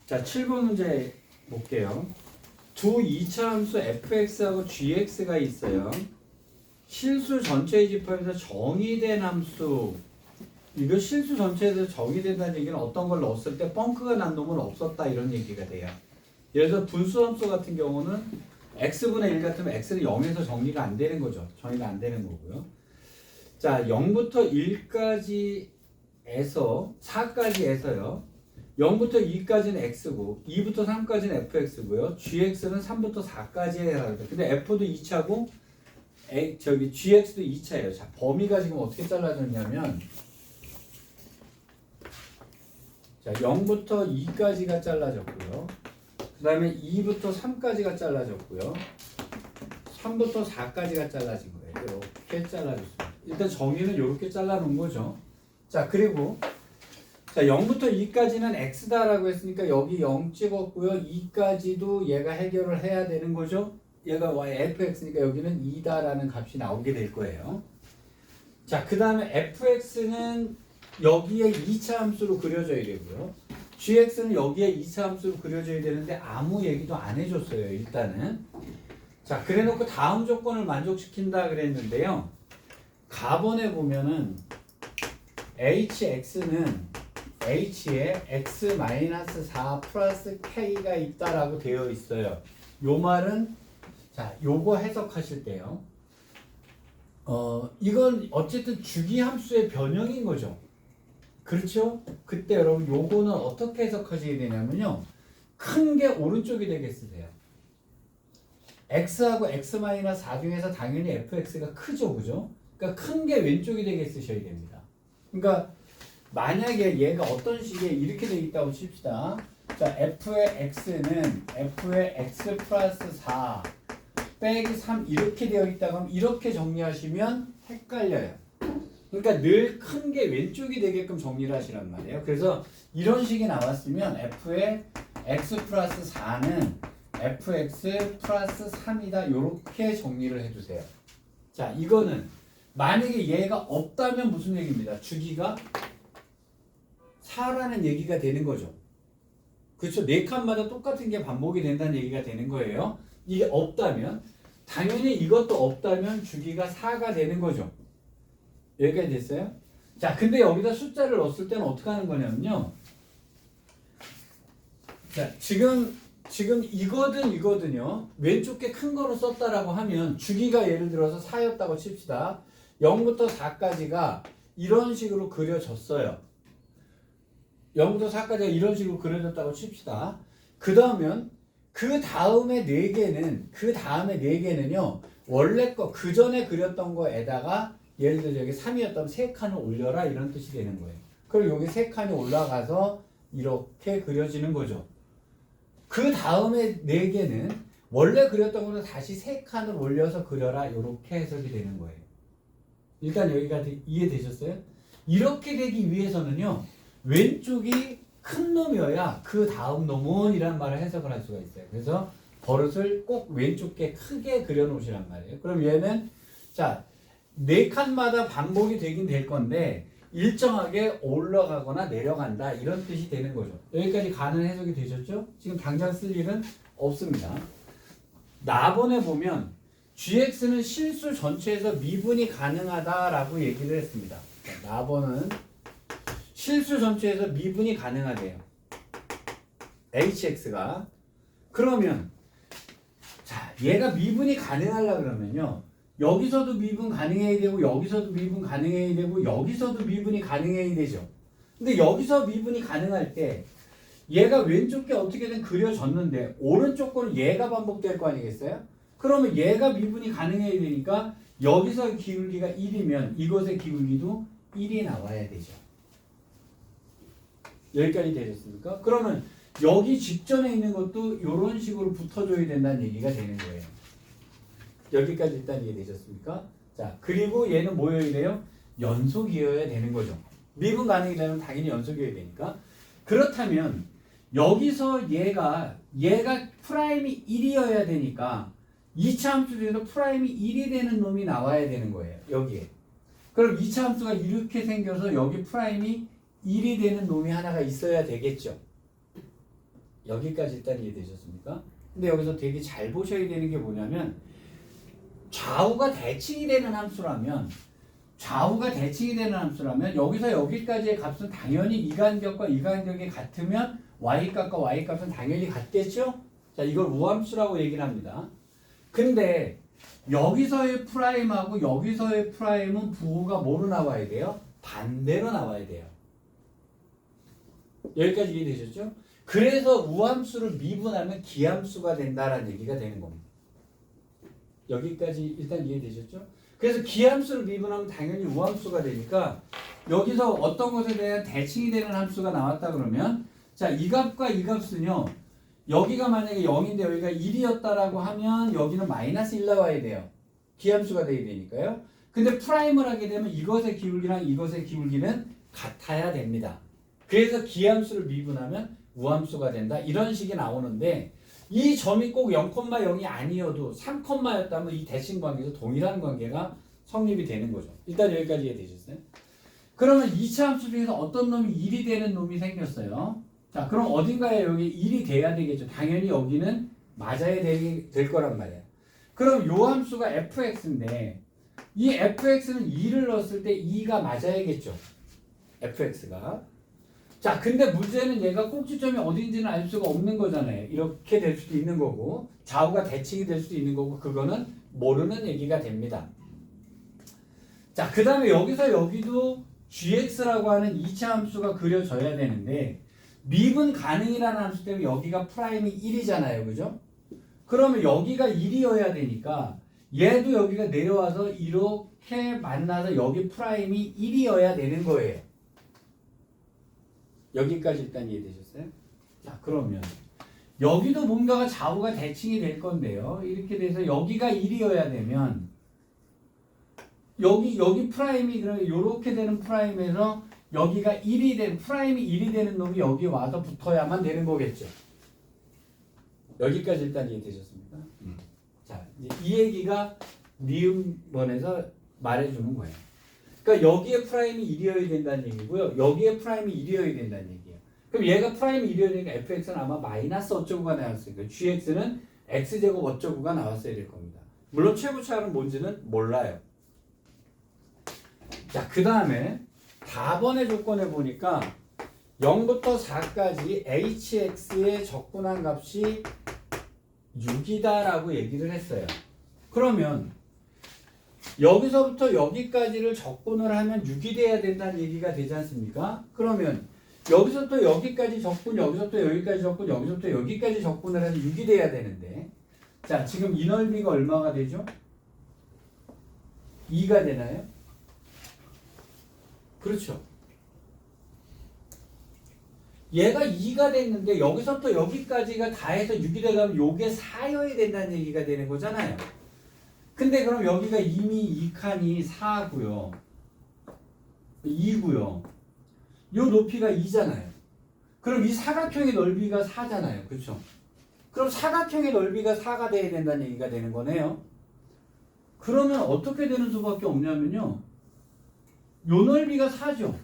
자, 7번 문제 볼게요. 두 2차 함수 fx하고 gx가 있어요. 실수 전체의 집합에서 정의된 함수. 이거 실수 전체에서 정의된다는 얘기는 어떤 걸 넣었을 때 뻥크가 난 놈은 없었다 이런 얘기가 돼요. 예를 들어 분수 함수 같은 경우는 x분의 1 같으면 x는 0에서 정리가 안 되는 거죠. 정의가 안 되는 거고요. 자, 0부터 1까지에서 4까지에서요. 0부터 2까지는 x고 2부터 3까지는 fx고요. gx는 3부터 4까지 해라. 근데 f도 2차고 저기 gx도 2차예요. 자, 범위가 지금 어떻게 잘라졌냐면 자, 0부터 2까지가 잘라졌고요. 그 다음에 2부터 3까지가 잘라졌고요. 3부터 4까지가 잘라진 거예요. 이렇게 잘라졌어요. 일단 정의는 이렇게 잘라놓은 거죠. 자, 그리고 자, 0부터 2까지는 x다라고 했으니까 여기 0 찍었고요. 2까지도 얘가 해결을 해야 되는 거죠. 얘가 fx니까 여기는 2다라는 값이 나오게 될 거예요. 자, 그 다음에 fx는 여기에 2차 함수로 그려져야 되고요. gx는 여기에 2차 함수로 그려져야 되는데 아무 얘기도 안 해줬어요. 일단은. 자, 그래놓고 다음 조건을 만족시킨다 그랬는데요. 가번에 보면은 hx는 h에 x-4 플러스 k가 있다라고 되어 있어요. 요 말은 자, 요거 해석하실 때요. 이건 어쨌든 주기 함수의 변형인 거죠. 그렇죠? 그때 여러분 요거는 어떻게 해석하셔야 되냐면요. 큰 게 오른쪽이 되겠으세요. x하고 x-4 중에서 당연히 fx가 크죠. 그죠? 그러니까 큰 게 왼쪽이 되게 쓰셔야 됩니다. 그러니까 만약에 얘가 어떤 식에 이렇게 되어 있다고 칩시다. 자, f의 x는 f의 x 플러스 4 빼기 3 이렇게 되어 있다고 하면 이렇게 정리하시면 헷갈려요. 그러니까 늘 큰 게 왼쪽이 되게끔 정리를 하시란 말이에요. 그래서 이런 식이 나왔으면 f의 x 플러스 4는 fx 플러스 3이다. 이렇게 정리를 해주세요. 자, 이거는 만약에 얘가 없다면 무슨 얘기입니다. 주기가 4라는 얘기가 되는 거죠. 그렇죠? 네 칸마다 똑같은 게 반복이 된다는 얘기가 되는 거예요. 이게 없다면 당연히 이것도 없다면 주기가 4가 되는 거죠. 여기까지 됐어요? 자, 근데 여기다 숫자를 넣었을 때는 어떻게 하는 거냐면요. 자, 지금 이거든요. 왼쪽 게 큰 거로 썼다라고 하면 주기가 예를 들어서 4였다고 칩시다. 0부터 4까지가 이런 식으로 그려졌어요. 0부터 4까지가 이런 식으로 그려졌다고 칩시다. 그 다음에 4개는요. 원래 거 그 전에 그렸던 거에다가 예를 들어 여기 3이었다면 3칸을 올려라 이런 뜻이 되는 거예요. 그럼 여기 3칸이 올라가서 이렇게 그려지는 거죠. 그 다음에 4개는 원래 그렸던 거는 다시 3칸을 올려서 그려라 이렇게 해석이 되는 거예요. 일단 여기까지 이해되셨어요? 이렇게 되기 위해서는요. 왼쪽이 큰 놈이어야 그 다음 놈은 이란 말을 해석을 할 수가 있어요. 그래서 버릇을 꼭 왼쪽 게 크게 그려 놓으시란 말이에요. 그럼 얘는 자, 4칸마다 반복이 되긴 될 건데 일정하게 올라가거나 내려간다 이런 뜻이 되는 거죠. 여기까지 가는 해석이 되셨죠? 지금 당장 쓸 일은 없습니다. 나번에 보면 gx는 실수 전체에서 미분이 가능하다라고 얘기를 했습니다. 나번은 실수 전체에서 미분이 가능하대요. hx가. 그러면 자, 얘가 미분이 가능하려고 그러면요. 여기서도 미분 가능해야 되고 여기서도 미분 가능해야 되고 여기서도 미분이 가능해야 되죠. 근데 여기서 미분이 가능할 때 얘가 왼쪽 게 어떻게든 그려졌는데 오른쪽 거는 얘가 반복될 거 아니겠어요? 그러면 얘가 미분이 가능해야 되니까 여기서 기울기가 1이면 이것의 기울기도 1이 나와야 되죠. 여기까지 되셨습니까? 그러면 여기 직전에 있는 것도 이런 식으로 붙어줘야 된다는 얘기가 되는 거예요. 여기까지 일단 이해되셨습니까? 자, 그리고 얘는 뭐여야 돼요? 연속이어야 되는 거죠. 미분 가능이라면 당연히 연속이어야 되니까. 그렇다면 여기서 얘가 프라임이 1이어야 되니까 2차 함수 중에서 프라임이 1이 되는 놈이 나와야 되는 거예요. 여기에. 그럼 2차 함수가 이렇게 생겨서 여기 프라임이 1이 되는 놈이 하나가 있어야 되겠죠. 여기까지 일단 이해되셨습니까? 근데 여기서 되게 잘 보셔야 되는 게 뭐냐면 좌우가 대칭이 되는 함수라면 여기서 여기까지의 값은 당연히 이 간격과 이 간격이 같으면 y값과 y값은 당연히 같겠죠? 자, 이걸 우함수라고 얘기를 합니다. 근데 여기서의 프라임하고 여기서의 프라임은 부호가 뭐로 나와야 돼요? 반대로 나와야 돼요. 여기까지 이해되셨죠? 그래서 우함수를 미분하면 기함수가 된다라는 얘기가 되는 겁니다. 여기까지 일단 이해되셨죠? 그래서 기함수를 미분하면 당연히 우함수가 되니까 여기서 어떤 것에 대한 대칭이 되는 함수가 나왔다 그러면 자, 이 값과 이 값은요. 여기가 만약에 0인데 여기가 1이었다라고 하면 여기는 마이너스 1 나와야 돼요. 기함수가 돼야 되니까요. 근데 프라임을 하게 되면 이것의 기울기랑 이것의 기울기는 같아야 됩니다. 그래서 기함수를 미분하면 우함수가 된다. 이런 식이 나오는데 이 점이 꼭 0,0이 아니어도 3,였다면 이 대칭 관계에서 동일한 관계가 성립이 되는 거죠. 일단 여기까지 이해되셨어요? 그러면 2차 함수 중에서 어떤 놈이 1이 되는 놈이 생겼어요. 자, 그럼 어딘가에 여기 1이 돼야 되겠죠. 당연히 여기는 맞아야 될 거란 말이에요. 그럼 요 함수가 fx인데 이 fx는 2를 넣었을 때 2가 맞아야겠죠. fx가. 자, 근데 문제는 얘가 꼭지점이 어딘지는 알 수가 없는 거잖아요. 이렇게 될 수도 있는 거고 좌우가 대칭이 될 수도 있는 거고 그거는 모르는 얘기가 됩니다. 자, 그 다음에 여기서 여기도 gx라고 하는 2차 함수가 그려져야 되는데 미분 가능이라는 함수 때문에 여기가 프라임이 1이잖아요. 그죠? 그러면 여기가 1이어야 되니까 얘도 여기가 내려와서 이렇게 만나서 여기 프라임이 1이어야 되는 거예요. 여기까지 일단 이해되셨어요? 자, 그러면 여기도 뭔가가 좌우가 대칭이 될 건데요. 이렇게 돼서 여기가 1이어야 되면 여기 프라임이 그럼 이렇게 되는 프라임에서 여기가 1이 된 프라임이 1이 되는 놈이 여기 와서 붙어야만 되는 거겠죠. 여기까지 일단 이해되셨습니까? 자, 이제 이 얘기가 니은번에서 말해주는 거예요. 그러니까 여기에 프라임이 1이어야 된다는 얘기고요. 여기에 프라임이 1이어야 된다는 얘기예요. 그럼 얘가 프라임이 1이어야 되니까 fx는 아마 마이너스 어쩌고가 나왔으니까 gx는 x제곱 어쩌고가 나왔어야 될 겁니다. 물론 최고차는 뭔지는 몰라요. 자, 그 다음에 4번의 조건에 보니까 0부터 4까지 hx의 적분한 값이 6이다라고 얘기를 했어요. 그러면 여기서부터 여기까지를 적분을 하면 6이 돼야 된다는 얘기가 되지 않습니까? 그러면 여기서부터 여기까지 적분, 여기서부터 여기까지 적분, 여기서부터 여기까지 적분을 하면 6이 돼야 되는데 자, 지금 이 넓이가 얼마가 되죠? 2가 되나요? 그렇죠. 얘가 2가 됐는데 여기서부터 여기까지가 다 해서 6이 되려면 요게 4여야 된다는 얘기가 되는 거잖아요. 근데 그럼 여기가 이미 2칸이 4고요. 2고요. 요 높이가 2잖아요. 그럼 이 사각형의 넓이가 4잖아요. 그렇죠? 그럼 사각형의 넓이가 4가 돼야 된다는 얘기가 되는 거네요. 그러면 어떻게 되는 수밖에 없냐면요. 요 넓이가 4죠.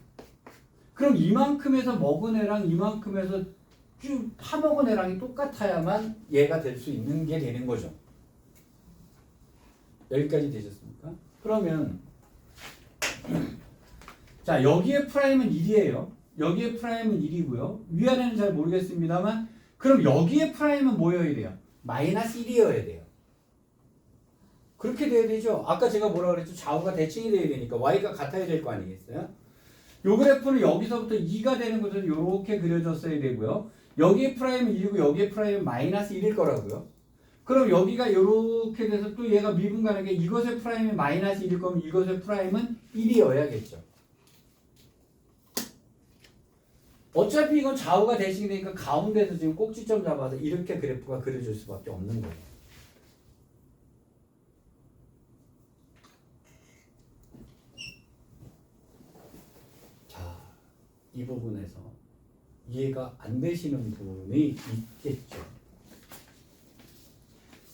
그럼 이만큼에서 먹은 애랑 이만큼에서 쭉 파먹은 애랑이 똑같아야만 얘가 될 수 있는 게 되는 거죠. 여기까지 되셨습니까? 그러면 자, 여기에 프라임은 1이에요. 여기에 프라임은 1이고요. 위아래는 잘 모르겠습니다만 그럼 여기에 프라임은 뭐여야 돼요? 마이너스 1이어야 돼요. 그렇게 돼야 되죠. 아까 제가 뭐라 그랬죠? 좌우가 대칭이 돼야 되니까 y가 같아야 될 거 아니겠어요? 요 그래프는 여기서부터 2가 되는 것은 이렇게 그려졌어야 되고요. 여기에 프라임은 1이고 여기에 프라임은 마이너스 1일 거라고요. 그럼 여기가 이렇게 돼서 또 얘가 미분 가능해 이것의 프라임이 마이너스 1일 거면 이것의 프라임은 1이어야겠죠. 어차피 이건 좌우가 대칭이 되니까 가운데서 지금 꼭지점 잡아서 이렇게 그래프가 그려질 수밖에 없는 거예요. 자, 이 부분에서 이해가 안 되시는 부분이 있겠죠.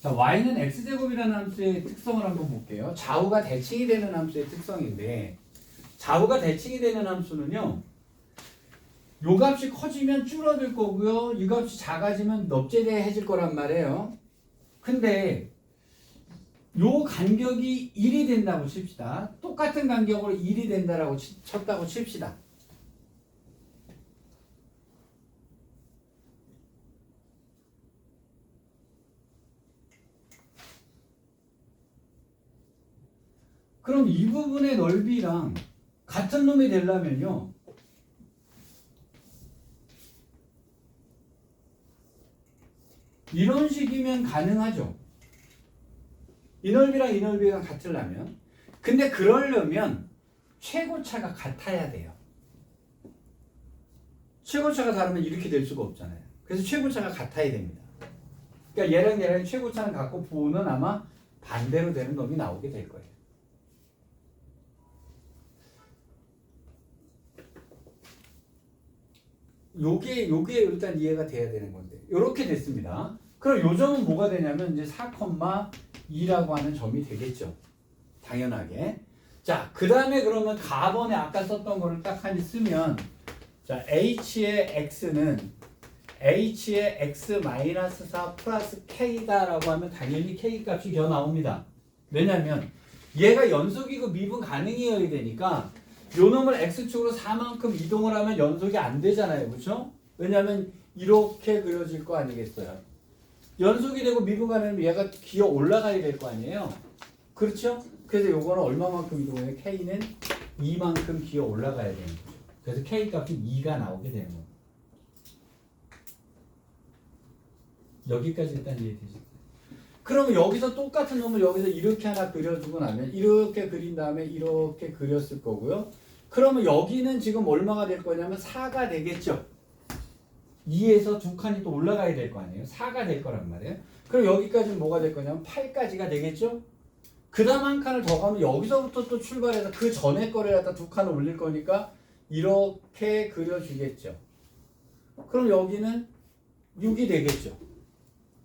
자, y는 x제곱이라는 함수의 특성을 한번 볼게요. 좌우가 대칭이 되는 함수의 특성인데 좌우가 대칭이 되는 함수는요. 요 값이 커지면 줄어들 거고요. 이 값이 작아지면 넙제대해질 거란 말이에요. 근데 요 간격이 1이 된다고 칩시다. 똑같은 간격으로 1이 된다라고 쳤다고 칩시다. 그럼 이 부분의 넓이랑 같은 놈이 되려면요. 이런 식이면 가능하죠. 이 넓이랑 이 넓이가 같으려면. 근데 그러려면 최고차가 같아야 돼요. 최고차가 다르면 이렇게 될 수가 없잖아요. 그래서 최고차가 같아야 됩니다. 그러니까 얘랑 최고차는 같고 부호는 아마 반대로 되는 놈이 나오게 될 거예요. 요게 일단 이해가 돼야 되는 건데. 요렇게 됐습니다. 그럼 요 점은 뭐가 되냐면 이제 4,2라고 하는 점이 되겠죠. 당연하게. 자, 그 다음에 그러면 가번에 아까 썼던 거를 딱 하니 쓰면 자, h의 x는 h의 x-4 플러스 k다라고 하면 당연히 k 값이 겨 나옵니다. 왜냐면 얘가 연속이고 미분 가능이어야 되니까 요 놈을 x축으로 4만큼 이동을 하면 연속이 안 되잖아요. 그렇죠? 왜냐면 이렇게 그려질 거 아니겠어요? 연속이 되고 미분 가능하면 얘가 기어 올라가야 될 거 아니에요? 그렇죠? 그래서 요거는 얼마만큼 이동해요? k는 2만큼 기어 올라가야 되는 거죠. 그래서 k 값이 2가 나오게 되는 거예요. 여기까지 일단 이해되시죠? 그러면 여기서 똑같은 놈을 여기서 이렇게 하나 그려주고 나면 이렇게 그린 다음에 이렇게 그렸을 거고요. 그러면 여기는 지금 얼마가 될 거냐면 4가 되겠죠. 2에서 두 칸이 또 올라가야 될 거 아니에요. 4가 될 거란 말이에요. 그럼 여기까지는 뭐가 될 거냐면 8까지가 되겠죠. 그 다음 한 칸을 더 가면 여기서부터 또 출발해서 그 전에 거를 갖다 두 칸을 올릴 거니까 이렇게 그려주겠죠. 그럼 여기는 6이 되겠죠.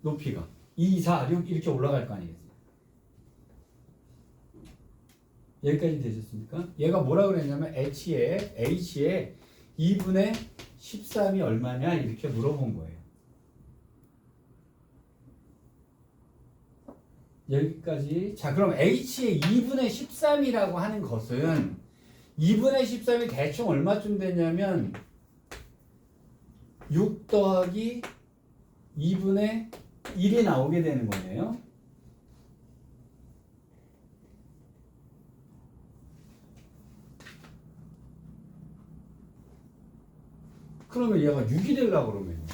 높이가 2, 4, 6 이렇게 올라갈 거 아니겠어요. 여기까지 되셨습니까? 얘가 뭐라 그랬냐면 H에 2분의 13이 얼마냐 이렇게 물어본 거예요. 여기까지. 자, 그럼 H의 2분의 13이라고 하는 것은 2분의 13이 대충 얼마쯤 되냐면 6 더하기 2분의 1이 나오게 되는 거네요. 그러면 얘가 6이 되려고 그러면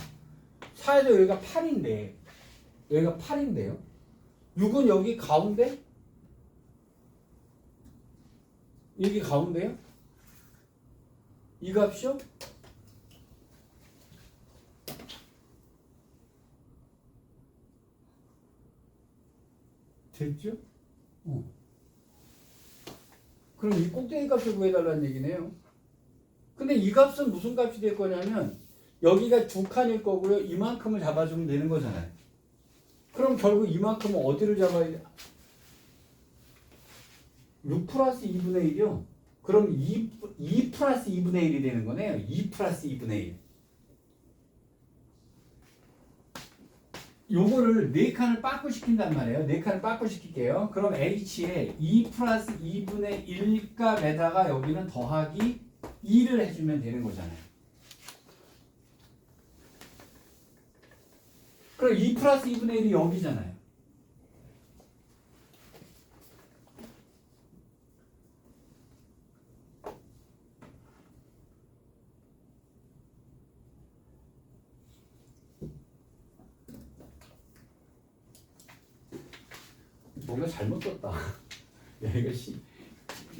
4에서 여기가 8인데 여기가 8인데요. 6은 여기 가운데? 여기 가운데요? 이 값이요? 됐죠? 그럼 이 꼭대기 값을 구해달라는 얘기네요. 근데 이 값은 무슨 값이 될 거냐면 여기가 두 칸일 거고요. 이만큼을 잡아주면 되는 거잖아요. 그럼 결국 이만큼은 어디를 잡아야 돼? 6 플러스 2분의 1이요. 그럼 2 플러스 2분의 1이 되는 거네요. 2 플러스 2분의 1. 요거를 4칸을 빠꾸 시킨단 말이에요. 4칸을 빠꾸 시킬게요. 그럼 H에 2 플러스 2분의 1 값에다가 여기는 더하기 2를 해주면 되는 거잖아요. 그럼 2 플러스 2분의 1이 여기잖아요. 뭔가 잘못 썼다. 얘가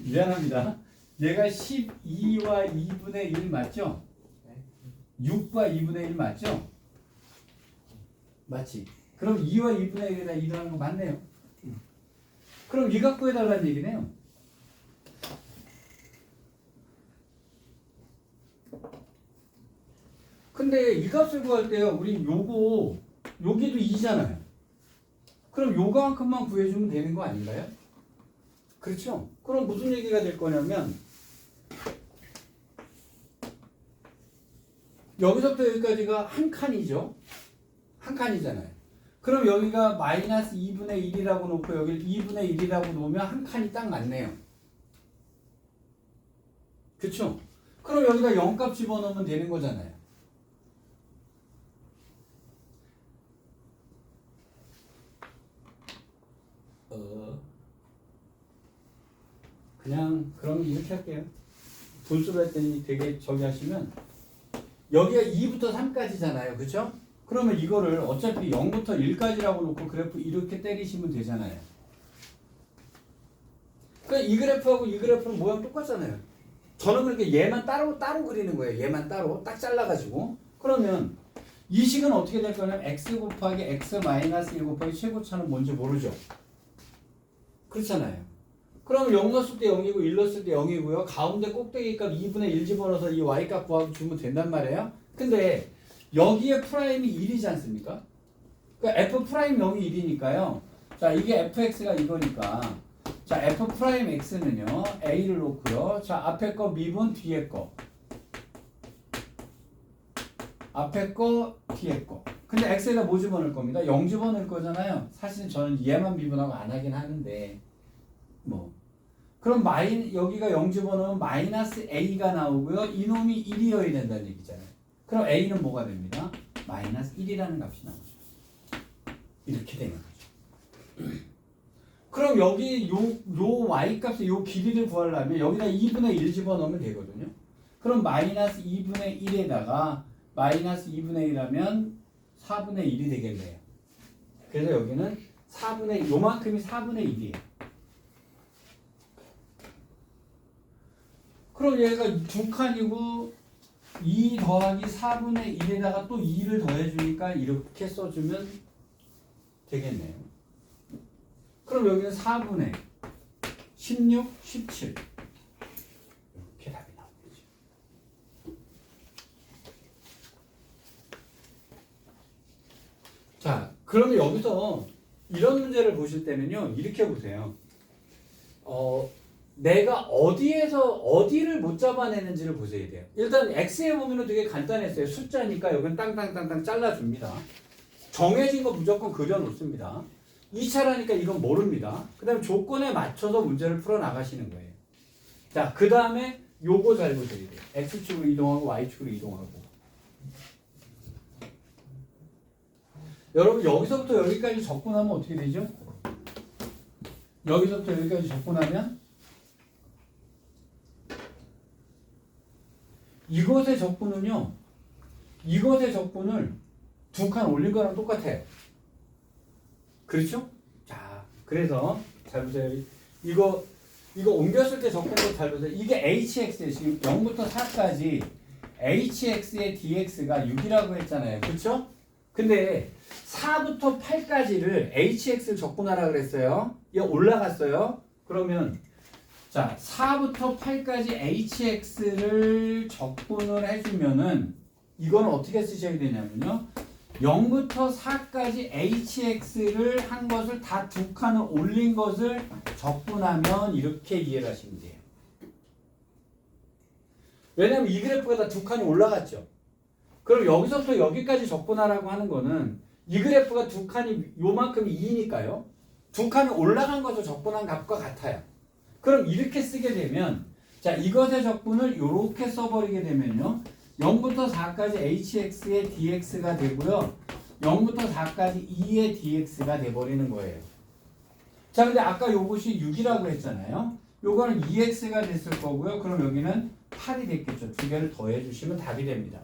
미안합니다. 얘가 12와 2분의 1 맞죠? 6과 2분의 1 맞죠? 맞지? 그럼 2와 2분의 1에다 2 더하는 거 맞네요. 그럼 이 값 구해달라는 얘기네요. 근데 이 값을 구할 때요, 우리 여기도 2잖아요. 그럼 요거만큼만 구해주면 되는 거 아닌가요? 그렇죠? 그럼 무슨 얘기가 될 거냐면 여기서부터 여기까지가 한 칸이죠. 한 칸이잖아요. 그럼 여기가 마이너스 2분의 1이라고 놓고 여기를 2분의 1이라고 놓으면 한 칸이 딱 맞네요. 그쵸? 그럼 여기다 0값 집어넣으면 되는 거잖아요. 그냥 그럼 이렇게 할게요. 분수로 했더니 되게 저기 하시면 여기가 2부터 3까지잖아요. 그쵸? 그러면 이거를 어차피 0부터 1까지라고 놓고 그래프 이렇게 때리시면 되잖아요. 그러니까 이 그래프하고 이 그래프는 모양 똑같잖아요. 저는 그렇게 얘만 따로 그리는 거예요. 얘만 따로 딱 잘라가지고. 그러면 이 식은 어떻게 될 거냐면 x 곱하기 x 마이너스 1 곱하기 최고차는 뭔지 모르죠. 그렇잖아요. 그럼 0 넣었을 때 0이고 1 넣었을 때 0이고요. 가운데 꼭대기 값 2분의 1 집어넣어서 이 y값 구하고 주면 된단 말이에요. 근데 여기에 프라임이 1이지 않습니까? 그러니까 f 프라임 0이 1이니까요. 자, 이게 fx가 이거니까. 자, f 프라임 x는요. a를 놓고요. 자, 앞에 거 미분 뒤에 거. 앞에 거 뒤에 거. 근데 x에다 뭐 집어넣을 겁니다? 0 집어넣을 거잖아요. 사실 저는 얘만 미분하고 안 하긴 하는데 뭐 그럼 여기가 0 집어넣으면 마이너스 a가 나오고요. 이놈이 1이어야 된다는 얘기잖아요. 그럼 a는 뭐가 됩니다? 마이너스 1이라는 값이 나오죠. 이렇게 되는 거죠. 그럼 여기 요 y값의 요 길이를 구하려면 여기다 2분의 1 집어넣으면 되거든요. 그럼 마이너스 2분의 1에다가 마이너스 2분의 1하면 4분의 1이 되겠네요. 그래서 여기는 4분의 요만큼이 4분의 1이에요. 그럼 얘가 두 칸이고 2 더하기 4분의 1에다가 또 2를 더해주니까 이렇게 써주면 되겠네요. 그럼 여기는 4분의 16, 17 이렇게 답이 나오겠죠. 자, 그러면 여기서 이런 문제를 보실 때는요. 이렇게 보세요. 내가 어디를 못 잡아내는지를 보셔야 돼요. 일단 x에 보면 되게 간단했어요. 숫자니까 여기는 땅땅땅땅 잘라줍니다. 정해진 거 무조건 그려놓습니다. 2차라니까 이건 모릅니다. 그 다음에 조건에 맞춰서 문제를 풀어나가시는 거예요. 자, 그 다음에 요거 잘 보셔야 돼요. x축으로 이동하고 y축으로 이동하고. 여러분 여기서부터 여기까지 접근하면 어떻게 되죠? 여기서부터 여기까지 접근하면 이것의 적분은요. 이것의 적분을 두 칸 올린 거랑 똑같아요. 그렇죠? 자, 그래서 잘 보세요. 이거 옮겼을 때 적분도 잘 보세요. 이게 hx에 지금 0부터 4까지 hx의 dx가 6이라고 했잖아요. 그렇죠? 근데 4부터 8까지를 hx를 적분하라 그랬어요. 이거 올라갔어요. 그러면 자, 4부터 8까지 hx를 적분을 해주면은 이건 어떻게 쓰셔야 되냐면요. 0부터 4까지 hx를 한 것을 다 두 칸을 올린 것을 적분하면 이렇게 이해를 하시면 돼요. 왜냐면 이 그래프가 다 두 칸이 올라갔죠. 그럼 여기서부터 여기까지 적분하라고 하는 거는 이 그래프가 두 칸이 요만큼이 2니까요. 두 칸이 올라간 것을 적분한 값과 같아요. 그럼 이렇게 쓰게 되면 자, 이것의 적분을 이렇게 써버리게 되면요. 0부터 4까지 hx의 dx가 되고요. 0부터 4까지 2의 dx가 돼버리는 거예요. 자, 근데 아까 요것이 6이라고 했잖아요. 요거는 2x가 됐을 거고요. 그럼 여기는 8이 됐겠죠. 두 개를 더해 주시면 답이 됩니다.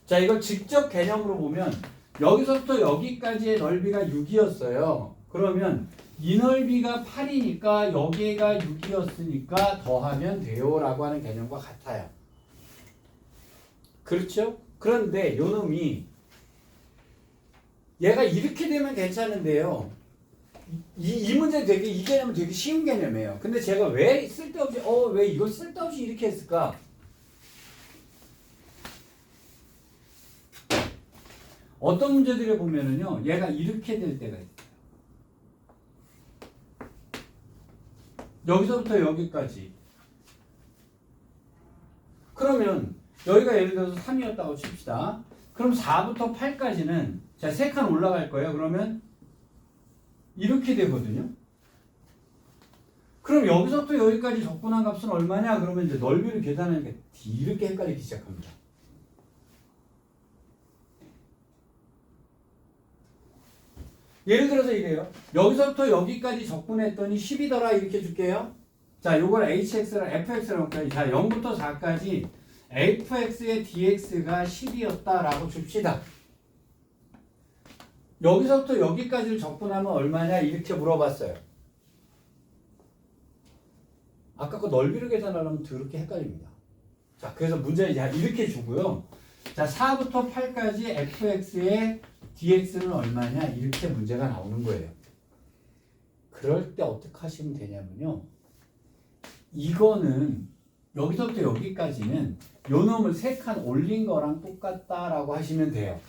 자, 이걸 직접 개념으로 보면 여기서부터 여기까지의 넓이가 6이었어요. 그러면 이 넓이가 8이니까 여기가 6이었으니까 더하면 돼요 라고 하는 개념과 같아요. 그렇죠? 그런데 요 놈이 얘가 이렇게 되면 괜찮은데요. 이 문제 이 개념은 되게 쉬운 개념이에요. 근데 제가 왜 쓸데없이 왜 이걸 쓸데없이 이렇게 했을까? 어떤 문제들을 보면은요. 얘가 이렇게 될 때가 있어요. 여기서부터 여기까지. 그러면 여기가 예를 들어서 3이었다고 칩시다. 그럼 4부터 8까지는 자, 3칸 올라갈 거예요. 그러면 이렇게 되거든요. 그럼 여기서부터 여기까지 적분한 값은 얼마냐? 그러면 이제 넓이를 계산하니까 이렇게 헷갈리기 시작합니다. 예를 들어서 이래요. 여기서부터 여기까지 적분했더니 10이더라 이렇게 줄게요. 자, 요걸 hx랑 fx라고 할까요? 자, 0부터 4까지 fx의 dx가 10이었다라고 줍시다. 여기서부터 여기까지를 적분하면 얼마냐? 이렇게 물어봤어요. 아까 거 넓이를 계산하려면 더럽게 헷갈립니다. 자, 그래서 문제 이렇게 주고요. 자, 4부터 8까지 fx의 dx는 얼마냐? 이렇게 문제가 나오는 거예요. 그럴 때 어떻게 하시면 되냐면요. 이거는 여기서부터 여기까지는 요 놈을 3칸 올린 거랑 똑같다라고 하시면 돼요.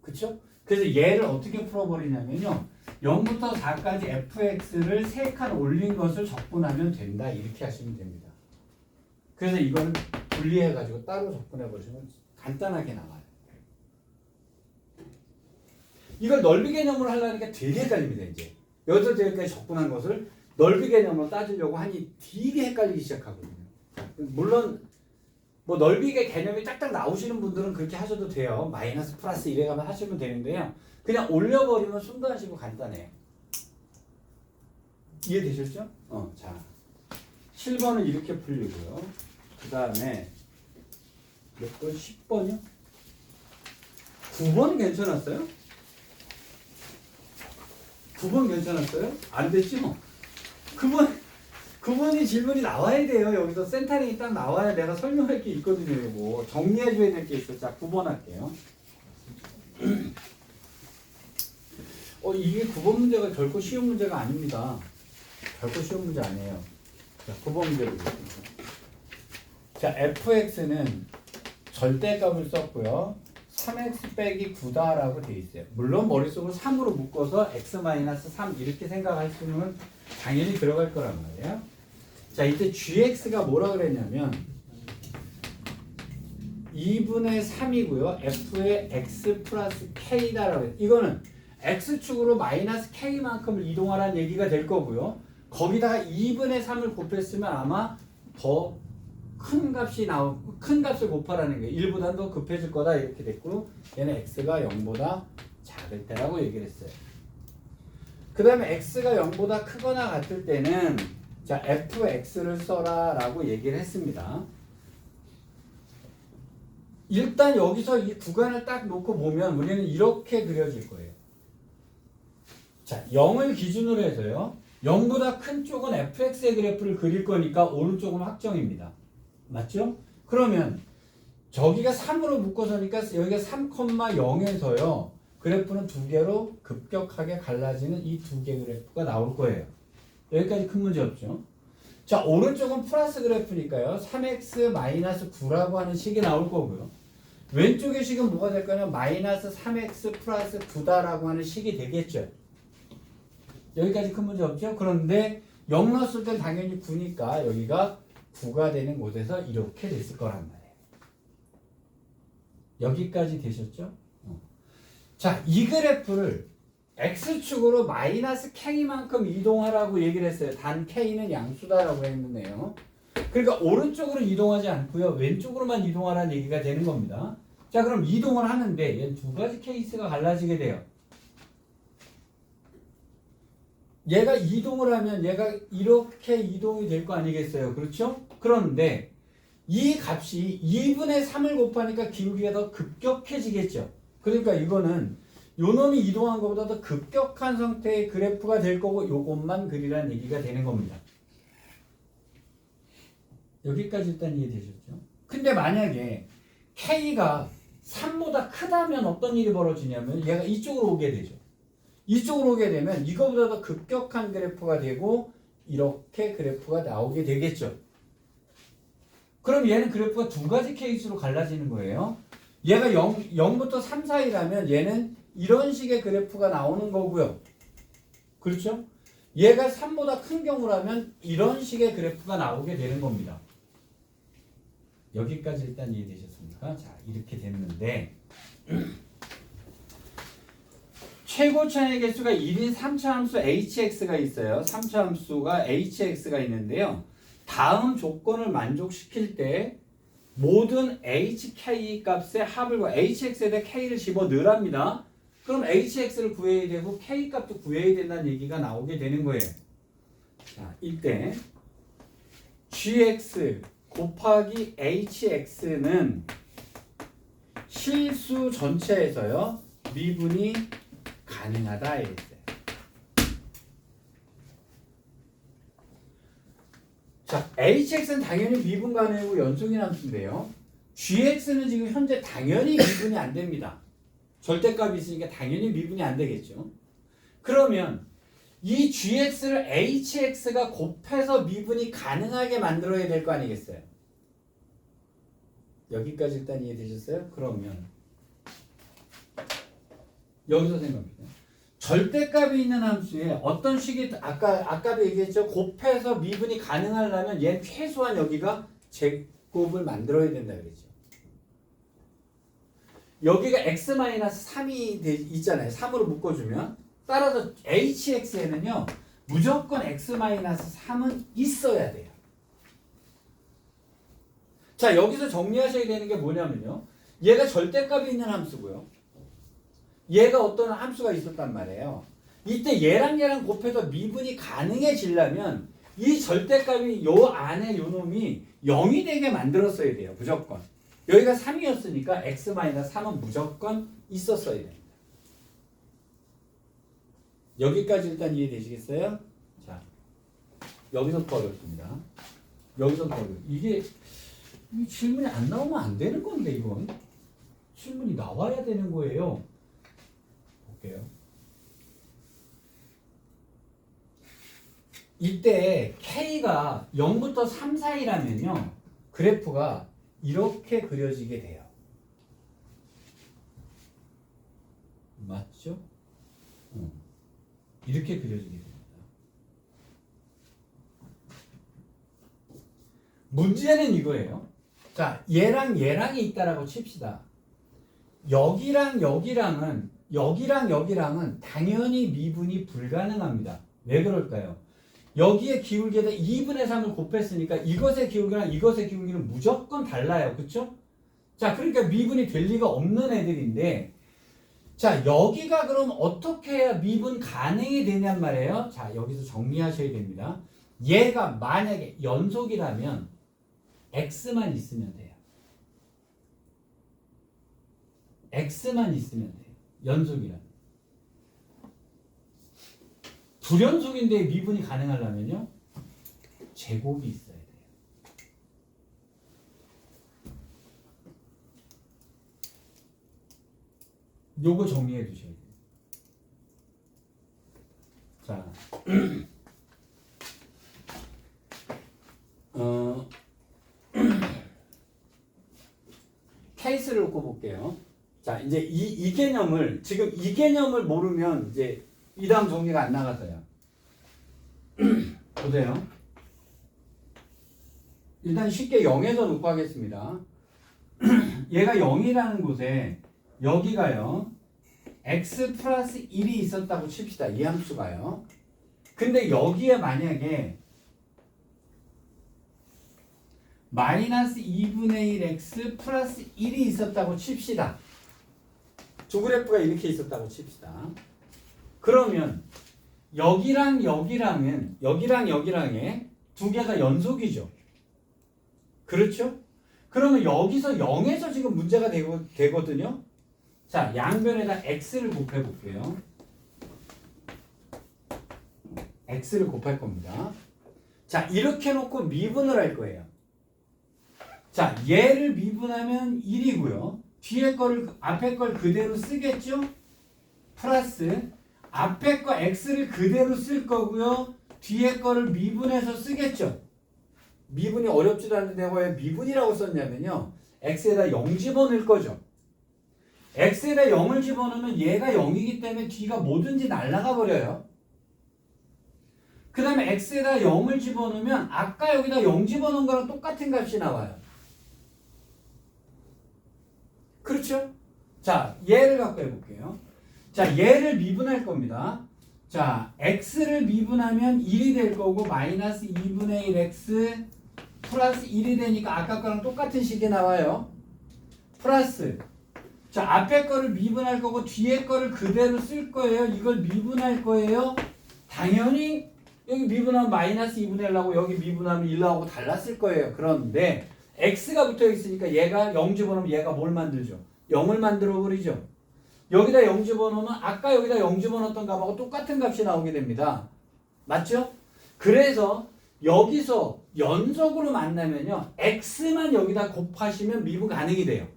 그쵸? 그래서 얘를 어떻게 풀어버리냐면요. 0부터 4까지 fx를 3칸 올린 것을 적분하면 된다. 이렇게 하시면 됩니다. 그래서 이걸 분리해가지고 따로 적분해버리시면 간단하게 나와요. 이걸 넓이 개념으로 하려니까 되게 헷갈립니다. 이제 여기서 여기까지 적분한 것을 넓이 개념으로 따지려고 하니 되게 헷갈리기 시작하거든요. 물론 뭐 넓이 개념이 딱딱 나오시는 분들은 그렇게 하셔도 돼요. 마이너스 플러스 이래가면 하시면 되는데요. 그냥 올려버리면 순도하시고 간단해요. 이해되셨죠? 자 7번은 이렇게 풀리고요. 그 다음에 몇 번? 10번이요? 9번은 괜찮았어요? 9번 괜찮았어요? 안 됐지 뭐. 9번이 질문이 나와야 돼요. 여기서 센터링이 딱 나와야 내가 설명할 게 있거든요. 이거 정리해줘야 될 게 있어요. 자, 9번 할게요. 이게 9번 문제가 결코 쉬운 문제가 아닙니다. 결코 쉬운 문제 아니에요. 자, 9번 문제 보겠습니다. 자, fx는 절대값을 썼고요. 3x 빼기 9다라고 돼 있어요. 물론 머릿속으로 3으로 묶어서 x-3 이렇게 생각하시면 당연히 들어갈 거란 말이에요. 자, 이때 gx가 뭐라 그랬냐면 2분의 3이고요. f의 x 플러스 k다라고 했어요. 이거는 x축으로 마이너스 k만큼을 이동하라는 얘기가 될 거고요. 거기다가 2분의 3을 곱했으면 아마 더 큰 값이 큰 값을 곱하라는 거예요. 1보다 더 급해질 거다 이렇게 됐고, 얘는 x가 0보다 작을 때라고 얘기를 했어요. 그 다음에 x가 0보다 크거나 같을 때는 자 fx를 써라 라고 얘기를 했습니다. 일단 여기서 이 구간을 딱 놓고 보면 우리는 이렇게 그려질 거예요. 자, 0을 기준으로 해서요. 0보다 큰 쪽은 fx의 그래프를 그릴 거니까 오른쪽은 확정입니다. 맞죠? 그러면 저기가 3으로 묶어서니까 여기가 3,0에서요. 그래프는 두 개로 급격하게 갈라지는 이 두 개 그래프가 나올 거예요. 여기까지 큰 문제 없죠? 자, 오른쪽은 플러스 그래프니까요. 3x-9라고 하는 식이 나올 거고요. 왼쪽의 식은 뭐가 될 거냐면 마이너스 3x 플러스 9다라고 하는 식이 되겠죠. 여기까지 큰 문제 없죠? 그런데 0 넣었을 땐 당연히 9니까 여기가 9가 되는 곳에서 이렇게 됐을 거란 말이에요. 여기까지 되셨죠? 자, 이 그래프를 x축으로 마이너스 k만큼 이동하라고 얘기를 했어요. 단 k는 양수다라고 했는데요. 그러니까 오른쪽으로 이동하지 않고요. 왼쪽으로만 이동하라는 얘기가 되는 겁니다. 자, 그럼 이동을 하는데 얘 두 가지 케이스가 갈라지게 돼요. 얘가 이동을 하면 얘가 이렇게 이동이 될 거 아니겠어요? 그렇죠? 그런데 이 값이 2분의 3을 곱하니까 기울기가 더 급격해지겠죠? 그러니까 이거는 요 놈이 이동한 것보다 더 급격한 상태의 그래프가 될 거고 요것만 그리라는 얘기가 되는 겁니다. 여기까지 일단 이해되셨죠? 근데 만약에 K가 3보다 크다면 어떤 일이 벌어지냐면 얘가 이쪽으로 오게 되죠. 이쪽으로 오게 되면 이거보다 더 급격한 그래프가 되고 이렇게 그래프가 나오게 되겠죠. 그럼 얘는 그래프가 두 가지 케이스로 갈라지는 거예요. 얘가 0부터 3 사이라면 얘는 이런 식의 그래프가 나오는 거고요. 그렇죠? 얘가 3보다 큰 경우라면 이런 식의 그래프가 나오게 되는 겁니다. 여기까지 일단 이해되셨습니까? 자, 이렇게 됐는데 최고차의 개수가 1인 3차 함수 hx가 있어요. 3차 함수가 hx가 있는데요. 다음 조건을 만족시킬 때 모든 hk 값의 합을 hx에다 k를 집어 넣으랍니다. 그럼 hx를 구해야 되고 k 값도 구해야 된다는 얘기가 나오게 되는 거예요. 자, 이때 gx 곱하기 hx는 실수 전체에서요 미분이 가능하다 이랬어요. 자, hx는 당연히 미분 가능하고 연속인 함수인데요. gx는 지금 현재 당연히 미분이 안 됩니다. 절대값이 있으니까 당연히 미분이 안 되겠죠. 그러면 이 gx를 hx가 곱해서 미분이 가능하게 만들어야 될 거 아니겠어요? 여기까지 일단 이해되셨어요? 그러면 여기서 생각합니다. 절대값이 있는 함수에 어떤 식이 아까도 얘기했죠. 곱해서 미분이 가능하려면 얘는 최소한 여기가 제곱을 만들어야 된다 그랬죠. 여기가 x-3이 있잖아요. 3으로 묶어주면 따라서 hx에는요 무조건 x-3은 있어야 돼요. 자, 여기서 정리하셔야 되는 게 뭐냐면요. 얘가 절대값이 있는 함수고요. 얘가 어떤 함수가 있었단 말이에요. 이때 얘랑 곱해서 미분이 가능해지려면 이 절대값이 요 안에 요 놈이 0이 되게 만들었어야 돼요. 무조건. 여기가 3이었으니까 x-3은 무조건 있었어야 됩니다. 여기까지 일단 이해되시겠어요? 자, 여기서부터 어렵습니다. 여기서부터 어렵습니다. 이게 이 질문이 안 나오면 안 되는 건데 이건 질문이 나와야 되는 거예요. 볼게요. 이때 K가 0부터 3 사이라면요 그래프가 이렇게 그려지게 돼요. 맞죠? 이렇게 그려지게 됩니다. 문제는 이거예요. 자, 얘랑이 있다라고 칩시다. 여기랑 여기랑은 당연히 미분이 불가능합니다. 왜 그럴까요? 여기에 기울기에다 2분의 3을 곱했으니까 이것의 기울기랑 이것의 기울기는 무조건 달라요. 그쵸? 자, 그러니까 미분이 될 리가 없는 애들인데 자, 여기가 그럼 어떻게 해야 미분 가능이 되냔 말이에요. 자, 여기서 정리하셔야 됩니다. 얘가 만약에 연속이라면 x만 있으면 돼요. x만 있으면 돼요. 연속이라면. 불연속인데 미분이 가능하려면요. 제곱이 있어야 돼요. 요거 정리해 두셔야 돼요. 자, 케이스를 놓고 볼게요. 자, 이제 이 개념을 지금 이 개념을 모르면 이제 이 다음 정리가 안 나가서요. 보세요. 일단 쉽게 0에서 놓고 하겠습니다. 얘가 0이라는 곳에 여기가요. x 플러스 1이 있었다고 칩시다. 이 함수가요. 근데 여기에 만약에 마이너스 2분의 1 x 플러스 1이 있었다고 칩시다. 두 그래프가 이렇게 있었다고 칩시다. 그러면 여기랑 여기랑의 두 개가 연속이죠. 그렇죠? 그러면 여기서 0에서 지금 문제가 되거든요. 자, 양변에다 x를 곱해 볼게요. x를 곱할 겁니다. 자, 이렇게 놓고 미분을 할 거예요. 자, 얘를 미분하면 1이고요. 앞에 걸 그대로 쓰겠죠? 플러스 앞에 거 x를 그대로 쓸 거고요. 뒤에 거를 미분해서 쓰겠죠? 미분이 어렵지도 않은데 왜 미분이라고 썼냐면요. x에다 0 집어넣을 거죠. x에다 0을 집어넣으면 얘가 0이기 때문에 뒤가 뭐든지 날아가 버려요. 그 다음에 x에다 0을 집어넣으면 아까 여기다 0 집어넣은 거랑 똑같은 값이 나와요. 그렇죠? 자, 얘를 갖고 해볼게요. 자, 얘를 미분할 겁니다. 자, x를 미분하면 1이 될 거고 마이너스 2분의 1x 플러스 1이 되니까 아까 거랑 똑같은 식이 나와요. 플러스 자, 앞에 거를 미분할 거고 뒤에 거를 그대로 쓸 거예요. 이걸 미분할 거예요. 당연히 여기 미분하면 마이너스 2분의 1 나오고 여기 미분하면 1 나오고 달랐을 거예요. 그런데 x가 붙어 있으니까 얘가 0 집어넣으면 얘가 뭘 만들죠? 0을 만들어 버리죠. 여기다 0 집어넣으면 아까 여기다 0 집어넣었던 값하고 똑같은 값이 나오게 됩니다. 맞죠? 그래서 여기서 연속으로 만나면요. x만 여기다 곱하시면 미분 가능이 돼요.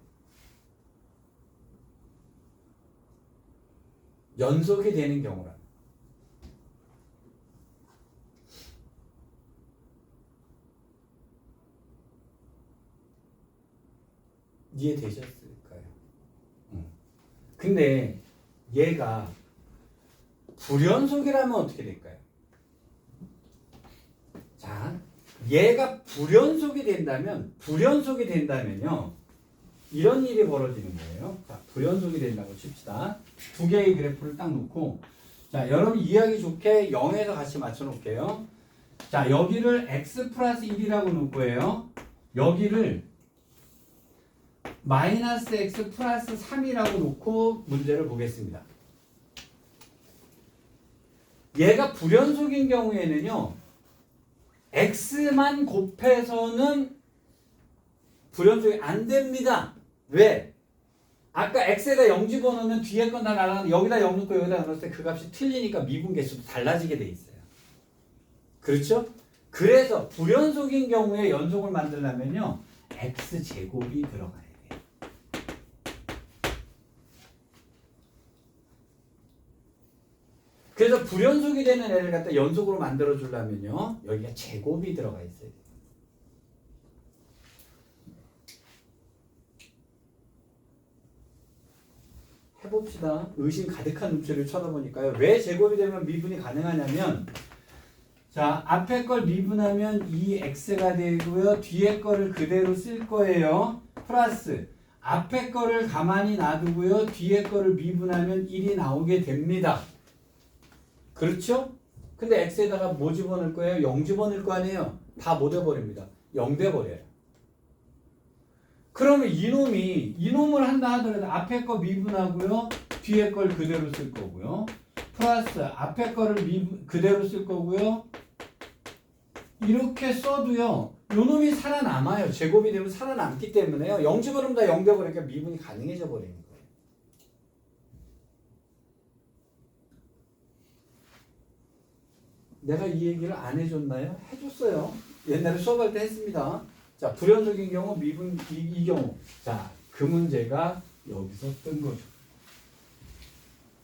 연속이 되는 경우라. 이해되셨을까요? 근데 얘가 불연속이라면 어떻게 될까요? 자, 얘가 불연속이 된다면요. 이런 일이 벌어지는 거예요. 자, 불연속이 된다고 칩시다. 두 개의 그래프를 딱 놓고 자, 여러분 이해하기 좋게 0에서 같이 맞춰 놓을게요. 자, 여기를 x 플러스 1이라고 놓을 거예요. 여기를 마이너스 x 플러스 3이라고 놓고 문제를 보겠습니다. 얘가 불연속인 경우에는요. x만 곱해서는 불연속이 안 됩니다. 왜? 아까 x에다 0 집어넣으면 뒤에 건 다 날아가는데 여기다 0 넣고 여기다 0 넣었을 때 그 값이 틀리니까 미분 개수도 달라지게 돼 있어요. 그렇죠? 그래서 불연속인 경우에 연속을 만들려면요. x제곱이 들어가야 돼요. 그래서 불연속이 되는 애를 갖다 연속으로 만들어 주려면요. 여기가 제곱이 들어가 있어야 돼요. 해봅시다. 의심 가득한 눈치를 쳐다보니까요. 왜 제곱이 되면 미분이 가능하냐면 자, 앞에 걸 미분하면 2x가 되고요. 뒤에 거를 그대로 쓸 거예요. 플러스 앞에 거를 가만히 놔두고요. 뒤에 거를 미분하면 1이 나오게 됩니다. 그렇죠? 근데 x에다가 뭐 집어넣을 거예요? 0 집어넣을 거 아니에요? 다 못 해버립니다. 0 돼버려요. 그러면 이놈을 한다 하더라도 앞에 거 미분하고요. 뒤에 걸 그대로 쓸 거고요. 플러스 앞에 거를 그대로 쓸 거고요. 이렇게 써도요. 요놈이 살아남아요. 제곱이 되면 살아남기 때문에요. 0 집어넣으면 다 0 돼버리니까 미분이 가능해져 버리는 거예요. 내가 이 얘기를 안 해줬나요? 해줬어요. 옛날에 수업할 때 했습니다. 자, 불연속인 경우, 미분, 이 경우. 자, 그 문제가 여기서 뜬 거죠.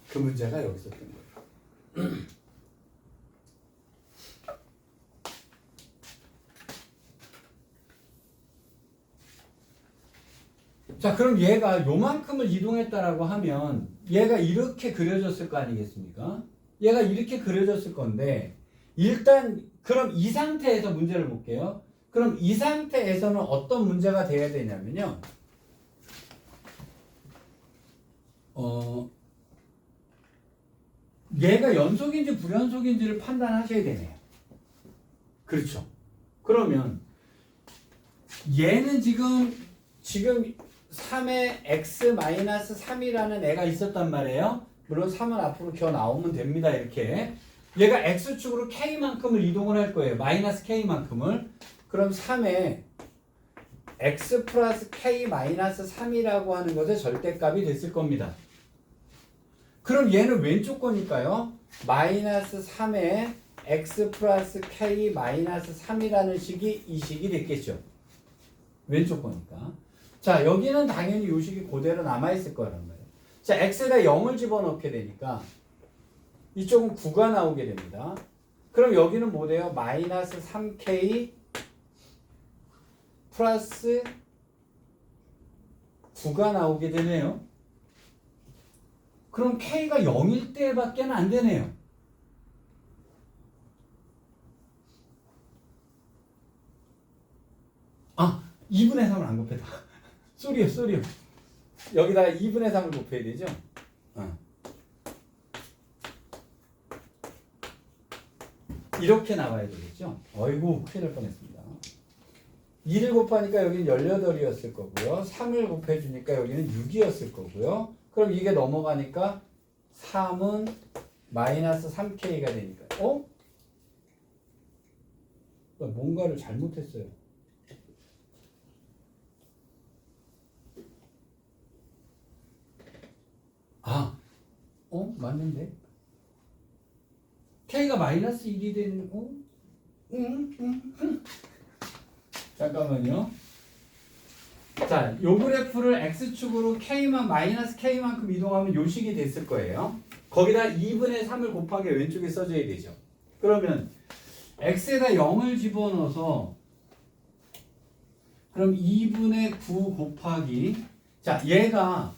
그 문제가 여기서 뜬 거예요. 자, 그럼 얘가 요만큼을 이동했다라고 하면 얘가 이렇게 그려졌을 거 아니겠습니까? 얘가 이렇게 그려졌을 건데 일단 그럼 이 상태에서 문제를 볼게요. 그럼 이 상태에서는 어떤 문제가 돼야 되냐면요. 얘가 연속인지 불연속인지를 판단하셔야 되네요. 그렇죠. 그러면 얘는 지금 3에 x-3이라는 애가 있었단 말이에요. 물론 3은 앞으로 겨 나오면 됩니다. 이렇게. 얘가 x축으로 k만큼을 이동을 할 거예요. 마이너스 k만큼을. 그럼 3에 x 플러스 k 마이너스 3이라고 하는 것의 절대값이 됐을 겁니다. 그럼 얘는 왼쪽 거니까요. 마이너스 3에 x 플러스 k 마이너스 3이라는 식이 이 식이 됐겠죠. 왼쪽 거니까. 자, 여기는 당연히 이 식이 그대로 남아있을 거란 말이에요. 자, x에다 0을 집어넣게 되니까 이쪽은 9가 나오게 됩니다. 그럼 여기는 뭐 돼요? 마이너스 3k 플러스 9가 나오게 되네요. 그럼 k가 0일 때밖에 안 되네요. 아, 2분의 3을 안 곱했다. 쏘리요. 여기다가 2분의 3을 곱해야 되죠? 이렇게 나와야 되겠죠? 어이구, 큰일 날 뻔했습니다. 2를 곱하니까 여기는 18이었을 거고요. 3을 곱해주니까 여기는 6이었을 거고요. 그럼 이게 넘어가니까 3은 마이너스 3K가 되니까 나 뭔가를 잘못했어요. 맞는데? K가 마이너스 1이 되는 잠깐만요. 자, 요 그래프를 X축으로 K만 마이너스 K만큼 이동하면 요 식이 됐을 거예요. 거기다 2분의 3을 곱하기 왼쪽에 써줘야 되죠. 그러면 X에다 0을 집어넣어서 그럼 2분의 9 곱하기 자, 얘가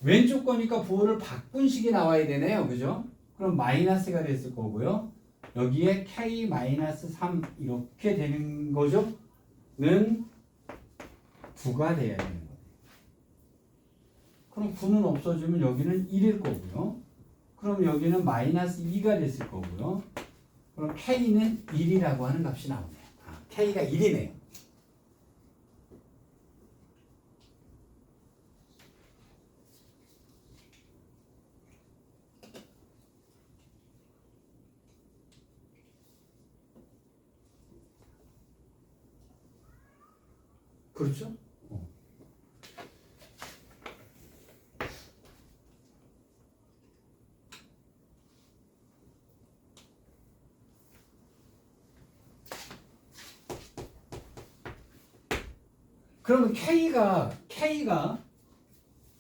왼쪽 거니까 부호를 바꾼 식이 나와야 되네요. 그죠? 그럼 마이너스가 됐을 거고요. 여기에 K-3 이렇게 되는 거죠? 는 9가 돼야 되는 거예요. 그럼 9는 없어지면 여기는 1일 거고요. 그럼 여기는 마이너스 2가 됐을 거고요. 그럼 K는 1이라고 하는 값이 나오네요. K가 1이네요. 그렇죠? 그러면 K가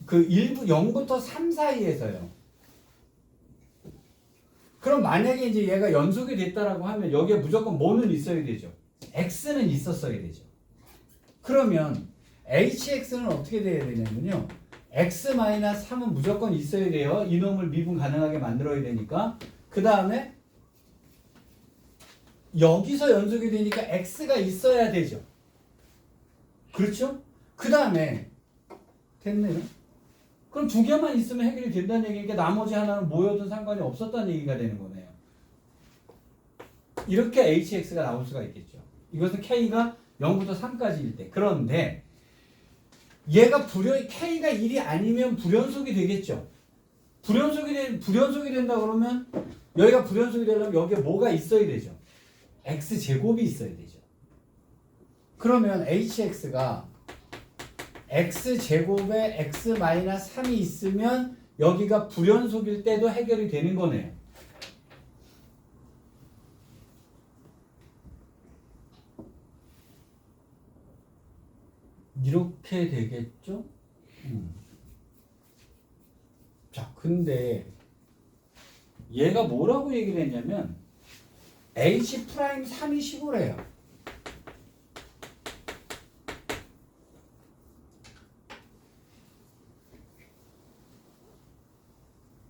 그 0부터 3 사이에서요. 그럼 만약에 이제 얘가 연속이 됐다라고 하면 여기에 무조건 뭐는 있어야 되죠? X는 있었어야 되죠. 그러면 HX는 어떻게 돼야 되냐면요. X-3은 무조건 있어야 돼요. 이놈을 미분 가능하게 만들어야 되니까. 그 다음에 여기서 연속이 되니까 X가 있어야 되죠. 그렇죠? 그 다음에 됐네요. 그럼 두 개만 있으면 해결이 된다는 얘기니까 나머지 하나는 뭐여도 상관이 없었다는 얘기가 되는 거네요. 이렇게 HX가 나올 수가 있겠죠. 이것은 K가 0부터 3까지일 때. 그런데 얘가 K가 1이 아니면 불연속이 되겠죠. 불연속이 된다 그러면 여기가 불연속이 되려면 여기에 뭐가 있어야 되죠. X제곱이 있어야 되죠. 그러면 HX가 X제곱에 X-3이 있으면 여기가 불연속일 때도 해결이 되는 거네요. 이렇게 되겠죠? 자, 근데 얘가 뭐라고 얘기를 했냐면 H'3이 시골해요.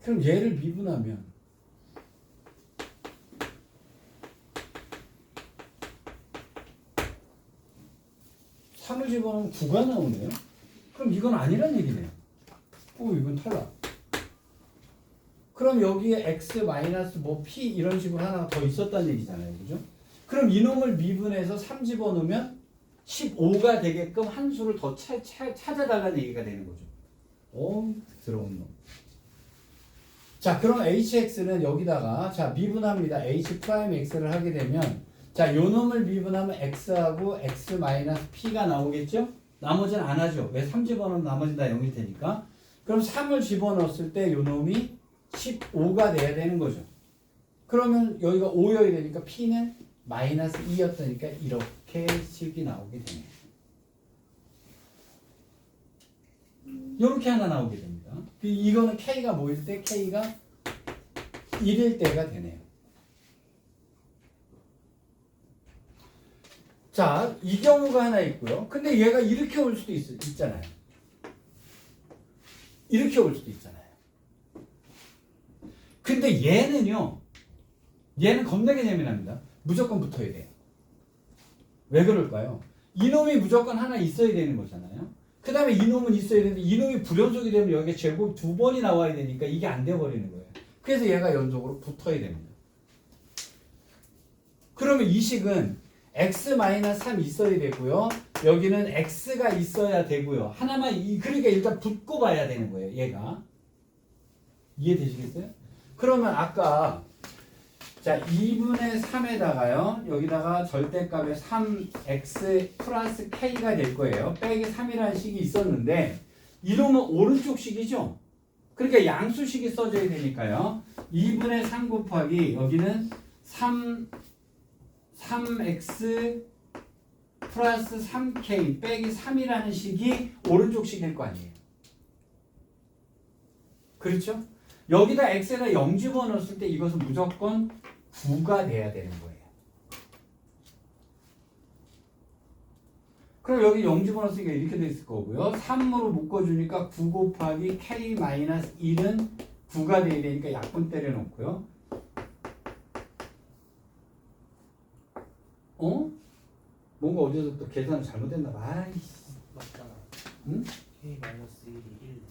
그럼 얘를 미분하면 3을 집어넣으면 9가 나오네요. 그럼 이건 아니란 얘기네요. 이건 탈락. 그럼 여기에 x 마이너스 뭐 p 이런 식으로 하나가 더 있었다는 얘기잖아요. 그죠? 그럼 이놈을 미분해서 3 집어넣으면 15가 되게끔 한 수를 더 찾아달라는 얘기가 되는 거죠. 들어온 놈. 자, 그럼 hx는 여기다가 자 미분합니다. h'x를 하게 되면 자, 요 놈을 미분하면 x하고 x 마이너스 p가 나오겠죠? 나머지는 안 하죠. 왜 3 집어넣으면 나머지는 다 0일 테니까. 그럼 3을 집어넣었을 때 요 놈이 15가 돼야 되는 거죠. 그러면 여기가 5여야 되니까 p는 마이너스 2였다니까 이렇게 식이 나오게 되네요. 이렇게 하나 나오게 됩니다. 이거는 k가 뭐일 때? k가 1일 때가 되네요. 자, 이 경우가 하나 있고요. 근데 얘가 이렇게 올 수도 있잖아요. 이렇게 올 수도 있잖아요. 근데 얘는 겁나게 예민합니다. 무조건 붙어야 돼요. 왜 그럴까요? 이놈이 무조건 하나 있어야 되는 거잖아요. 그 다음에 이놈은 있어야 되는데 이놈이 불연속이 되면 여기에 제곱 두 번이 나와야 되니까 이게 안 돼버리는 거예요. 그래서 얘가 연속으로 붙어야 됩니다. 그러면 이 식은 x-3 있어야 되고요. 여기는 x가 있어야 되고요. 하나만 그러니까 일단 붙고 봐야 되는 거예요. 얘가. 이해되시겠어요? 그러면 아까 자 2분의 3에다가요. 여기다가 절대값에 3x 플러스 k가 될 거예요. 빼기 3이라는 식이 있었는데 이놈은 오른쪽 식이죠. 그러니까 양수식이 써져야 되니까요. 2분의 3 곱하기 여기는 3x 플러스 3k 빼기 3이라는 식이 오른쪽 식일 거 아니에요. 그렇죠? 여기다 x에다 0 집어넣었을 때 이것은 무조건 9가 돼야 되는 거예요. 그럼 여기 0 집어넣었으니까 이렇게 돼 있을 거고요. 3으로 묶어주니까 9 곱하기 k-1은 9가 돼야 되니까 약분 때려놓고요. 어? 뭔가 어디서 또 계산을 잘못했나 봐. 아이씨. 맞잖아. 응? k-1이 1.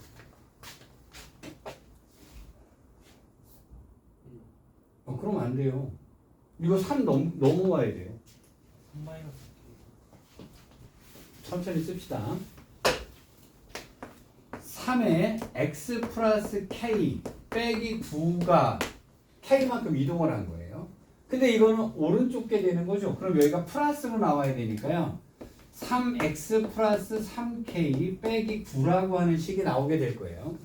그럼 안 돼요. 이거 3 넘어와야 돼요. 3 마이너스 천천히 씁시다. 3에 x 플러스 k 빼기 9가 k만큼 이동을 한 거예요. 근데 이거는 오른쪽 게 되는 거죠. 그럼 여기가 플러스로 나와야 되니까요. 3x 플러스 3k 빼기 9라고 하는 식이 나오게 될 거예요.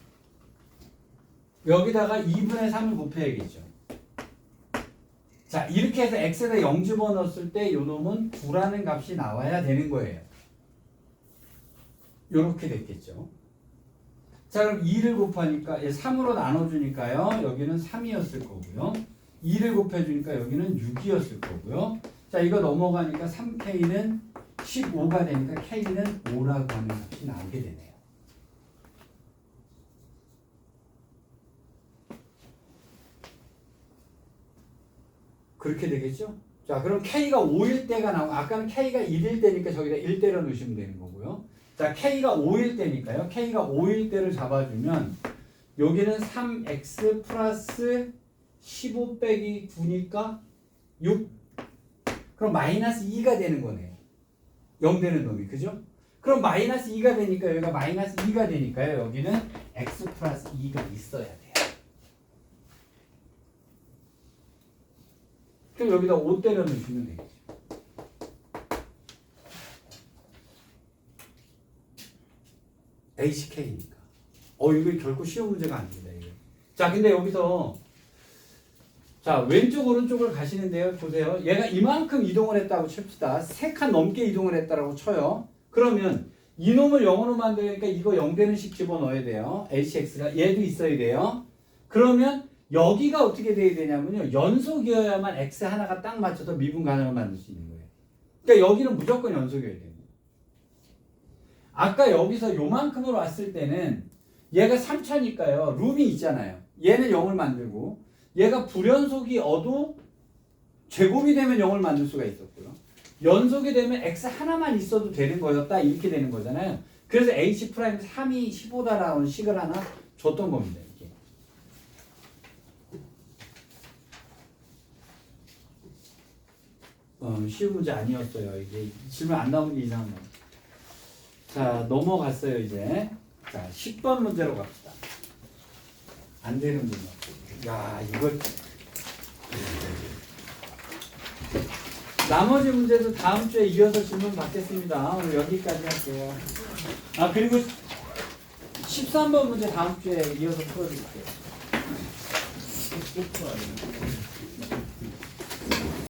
여기다가 2분의 3을 곱해야겠죠. 자, 이렇게 해서 x에다 0 집어넣었을 때 요 놈은 9라는 값이 나와야 되는 거예요. 요렇게 됐겠죠. 자, 그럼 2를 곱하니까 3으로 나눠주니까요. 여기는 3이었을 거고요. 2를 곱해주니까 여기는 6이었을 거고요. 자, 이거 넘어가니까 3k는 15가 되니까 k는 5라고 하는 값이 나오게 되네요. 그렇게 되겠죠? 자, 그럼 k가 5일 때가 나오고 아까는 k가 1일 때니까 저기다 1대로 넣으시면 되는 거고요. 자, k가 5일 때니까요. k가 5일 때를 잡아주면 여기는 3x 플러스 15 빼기 9니까 6. 그럼 마이너스 2가 되는 거네요. 0 되는 놈이. 그죠? 그럼 마이너스 2가 되니까 여기가 마이너스 2가 되니까요. 여기는 x 플러스 2가 있어야 돼요. 그럼 여기다 5 때려 넣으시면 되겠죠. HK니까. 이거 결코 쉬운 문제가 아닙니다. 이거. 자, 근데 여기서 자, 왼쪽 오른쪽을 가시는데요. 보세요. 얘가 이만큼 이동을 했다고 칩시다. 3칸 넘게 이동을 했다라고 쳐요. 그러면 이놈을 0으로 만드니까 이거 0 되는 식 집어넣어야 돼요. HX가 얘도 있어야 돼요. 그러면 여기가 어떻게 돼야 되냐면요. 연속이어야만 X 하나가 딱 맞춰서 미분 가능을 만들 수 있는 거예요. 그러니까 여기는 무조건 연속이어야 돼요. 아까 여기서 요만큼으로 왔을 때는 얘가 3차니까요. 룸이 있잖아요. 얘는 0을 만들고 얘가 불연속이어도 제곱이 되면 0을 만들 수가 있었고요. 연속이 되면 X 하나만 있어도 되는 거였다. 이렇게 되는 거잖아요. 그래서 H' 3이 15다라는 식을 하나 줬던 겁니다. 쉬운 문제 아니었어요. 이게 질문 안 나오는 게 이상한 거예요. 자, 넘어갔어요, 이제. 자, 10번 문제로 갑시다. 안 되는 문제. 야, 이걸. 나머지 문제도 다음 주에 이어서 질문 받겠습니다. 오늘 여기까지 할게요. 그리고 13번 문제 다음 주에 이어서 풀어드릴게요.